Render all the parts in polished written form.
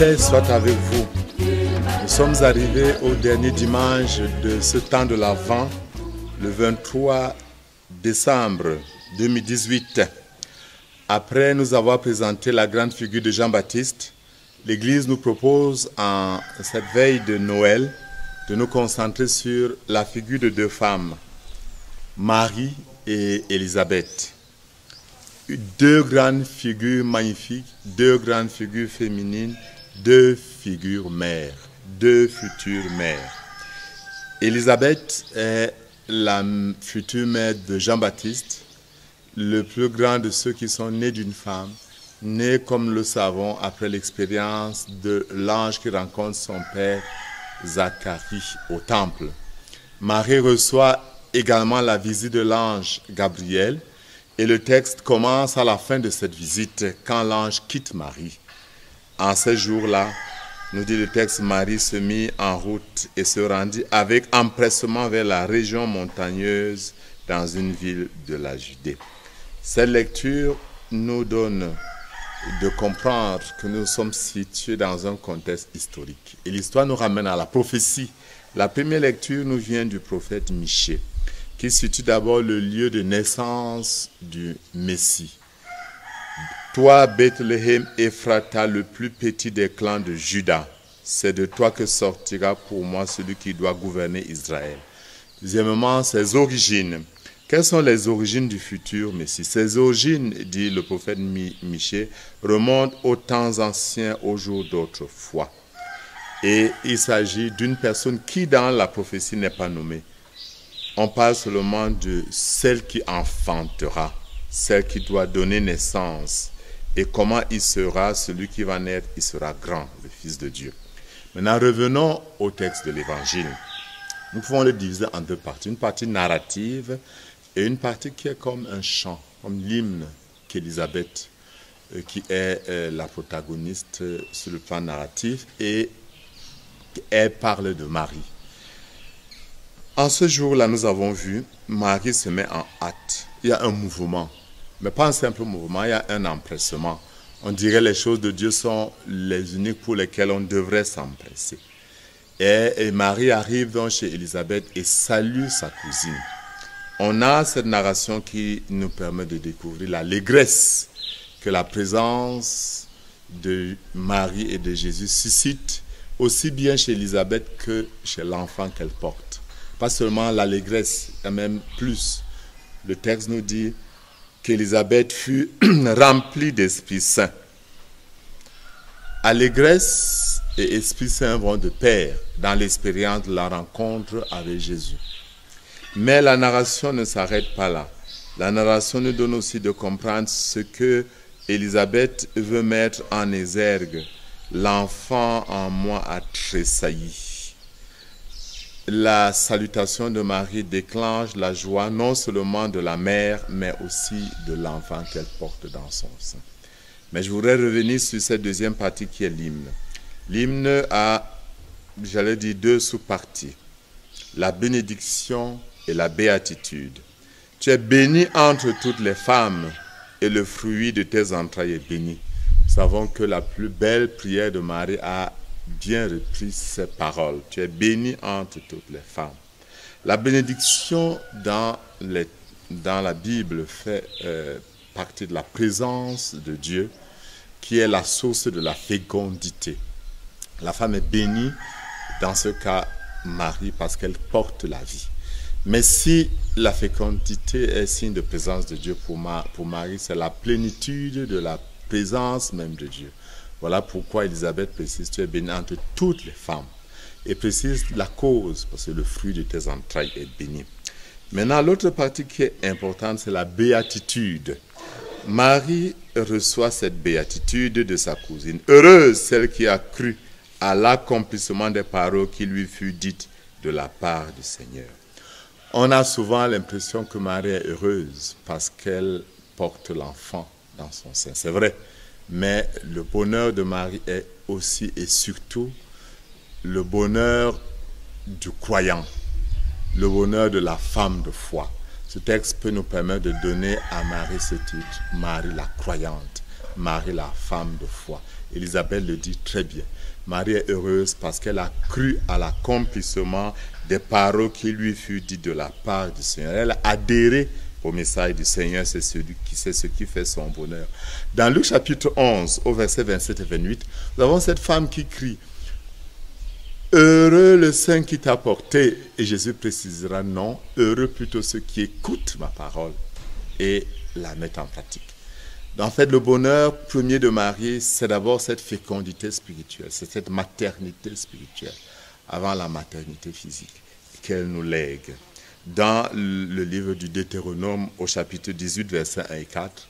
paix soit avec vous. Nous sommes arrivés au dernier dimanche de ce temps de l'Avent, le 23 décembre 2018. Après nous avoir présenté la grande figure de Jean-Baptiste, l'Église nous propose en cette veille de Noël de nous concentrer sur la figure de deux femmes, Marie et Élisabeth. Deux grandes figures magnifiques, deux grandes figures féminines, deux figures mères, deux futures mères. Élisabeth est la future mère de Jean-Baptiste, le plus grand de ceux qui sont nés d'une femme, né, comme nous le savons, après l'expérience de l'ange qui rencontre son père Zacharie au temple. Marie reçoit également la visite de l'ange Gabriel, et le texte commence à la fin de cette visite, quand l'ange quitte Marie. En ces jours-là, nous dit le texte, Marie se mit en route et se rendit avec empressement vers la région montagneuse dans une ville de la Judée. Cette lecture nous donne de comprendre que nous sommes situés dans un contexte historique. Et l'histoire nous ramène à la prophétie. La première lecture nous vient du prophète Michée, qui situe d'abord le lieu de naissance du Messie. Toi, Bethléem Ephrata, le plus petit des clans de Juda, c'est de toi que sortira pour moi celui qui doit gouverner Israël. Deuxièmement, ses origines. Quelles sont les origines du futur Messie? Ses origines, dit le prophète Michée, remontent aux temps anciens, aux jours d'autrefois. Et il s'agit d'une personne qui, dans la prophétie, n'est pas nommée. On parle seulement de celle qui enfantera, celle qui doit donner naissance. Et comment il sera, celui qui va naître, il sera grand, le Fils de Dieu. Maintenant, revenons au texte de l'Évangile. Nous pouvons le diviser en deux parties. Une partie narrative et une partie qui est comme un chant, comme l'hymne qu'Élisabeth, qui est la protagoniste sur le plan narratif, et elle parle de Marie. En ce jour-là, nous avons vu, Marie se met en hâte. Il y a un mouvement, mais pas un simple mouvement, il y a un empressement. On dirait les choses de Dieu sont les uniques pour lesquelles on devrait s'empresser. Et Marie arrive donc chez Élisabeth et salue sa cousine. On a cette narration qui nous permet de découvrir l'allégresse que la présence de Marie et de Jésus suscite, aussi bien chez Élisabeth que chez l'enfant qu'elle porte. Pas seulement l'allégresse, il y a même plus. Le texte nous dit qu'Élisabeth fut remplie d'Esprit Saint. Allégresse et Esprit Saint vont de pair dans l'expérience de la rencontre avec Jésus. Mais la narration ne s'arrête pas là. La narration nous donne aussi de comprendre ce que Élisabeth veut mettre en exergue. L'enfant en moi a tressailli. La salutation de Marie déclenche la joie non seulement de la mère, mais aussi de l'enfant qu'elle porte dans son sein. Mais je voudrais revenir sur cette deuxième partie qui est l'hymne. L'hymne a, j'allais dire, deux sous-parties. La bénédiction et la béatitude. Tu es bénie entre toutes les femmes et le fruit de tes entrailles est béni. Nous savons que la plus belle prière de Marie a bien repris ces paroles. Tu es bénie entre toutes les femmes. La bénédiction dans la Bible fait partie de la présence de Dieu, qui est la source de la fécondité. La femme est bénie, dans ce cas Marie, parce qu'elle porte la vie. Mais si la fécondité est signe de présence de Dieu pour Marie, c'est la plénitude de la présence même de Dieu. Voilà pourquoi Élisabeth précise, tu es bénie entre toutes les femmes. Et précise la cause, parce que le fruit de tes entrailles est béni. Maintenant, l'autre partie qui est importante, c'est la béatitude. Marie reçoit cette béatitude de sa cousine. Heureuse celle qui a cru à l'accomplissement des paroles qui lui furent dites de la part du Seigneur. On a souvent l'impression que Marie est heureuse parce qu'elle porte l'enfant dans son sein. C'est vrai. Mais le bonheur de Marie est aussi et surtout le bonheur du croyant, le bonheur de la femme de foi. Ce texte peut nous permettre de donner à Marie ce titre, Marie la croyante. Marie, la femme de foi. Élisabeth le dit très bien. Marie est heureuse parce qu'elle a cru à l'accomplissement des paroles qui lui furent dites de la part du Seigneur. Elle a adhéré au message du Seigneur, c'est ce qui fait son bonheur. Dans Luc chapitre 11, au verset 27 et 28, nous avons cette femme qui crie « Heureux le sein qui t'a porté » et Jésus précisera « Non, heureux plutôt ceux qui écoutent ma parole et la mettent en pratique ». En fait, le bonheur premier de Marie, c'est d'abord cette fécondité spirituelle, c'est cette maternité spirituelle, avant la maternité physique, qu'elle nous lègue. Dans le livre du Deutéronome, au chapitre 18, versets 1 et 4,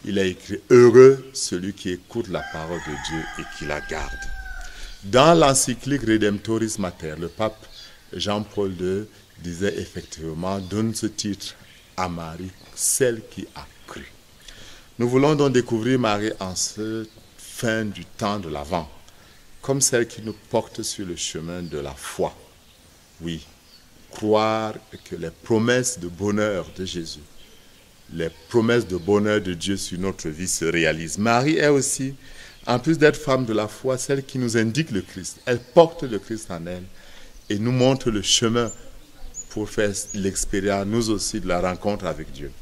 il a écrit « Heureux celui qui écoute la parole de Dieu et qui la garde ». Dans l'encyclique Redemptoris Mater, le pape Jean-Paul II disait effectivement « Donne ce titre à Marie, celle qui a cru ». Nous voulons donc découvrir Marie en ce fin du temps de l'Avent, comme celle qui nous porte sur le chemin de la foi. Oui, croire que les promesses de bonheur de Jésus, les promesses de bonheur de Dieu sur notre vie se réalisent. Marie est aussi, en plus d'être femme de la foi, celle qui nous indique le Christ. Elle porte le Christ en elle et nous montre le chemin pour faire l'expérience, nous aussi, de la rencontre avec Dieu.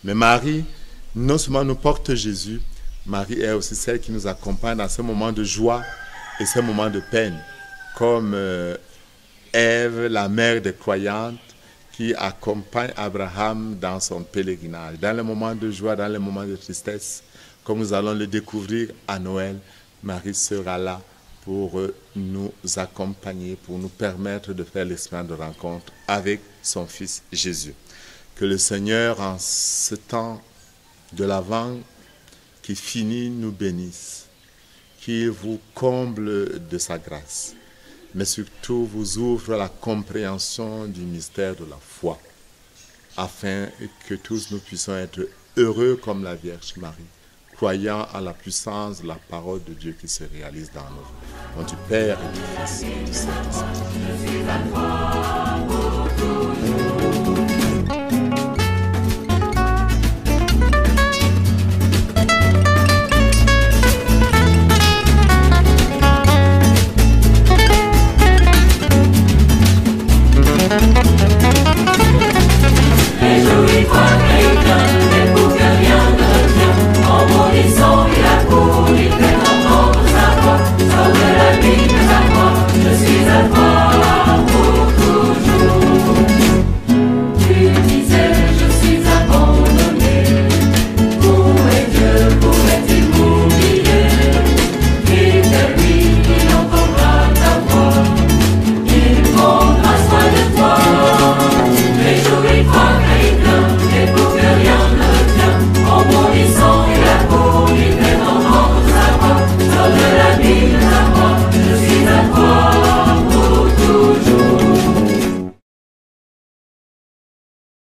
Mais Marie, non seulement nous porte Jésus, Marie est aussi celle qui nous accompagne dans ces moments de joie et ces moments de peine, comme Ève, la mère des croyantes, qui accompagne Abraham dans son pèlerinage, dans les moments de joie, dans les moments de tristesse, comme nous allons le découvrir à Noël. Marie sera là pour nous accompagner, pour nous permettre de faire l'expérience de rencontre avec son Fils Jésus. Que le Seigneur, en ce temps de l'Avent qui finit, nous bénisse, qu'il vous comble de sa grâce, mais surtout vous ouvre la compréhension du mystère de la foi, afin que tous nous puissions être heureux comme la Vierge Marie, croyant à la puissance de la parole de Dieu qui se réalise dans nous. Au nom du Père et du Fils et du Saint-Esprit. Amen.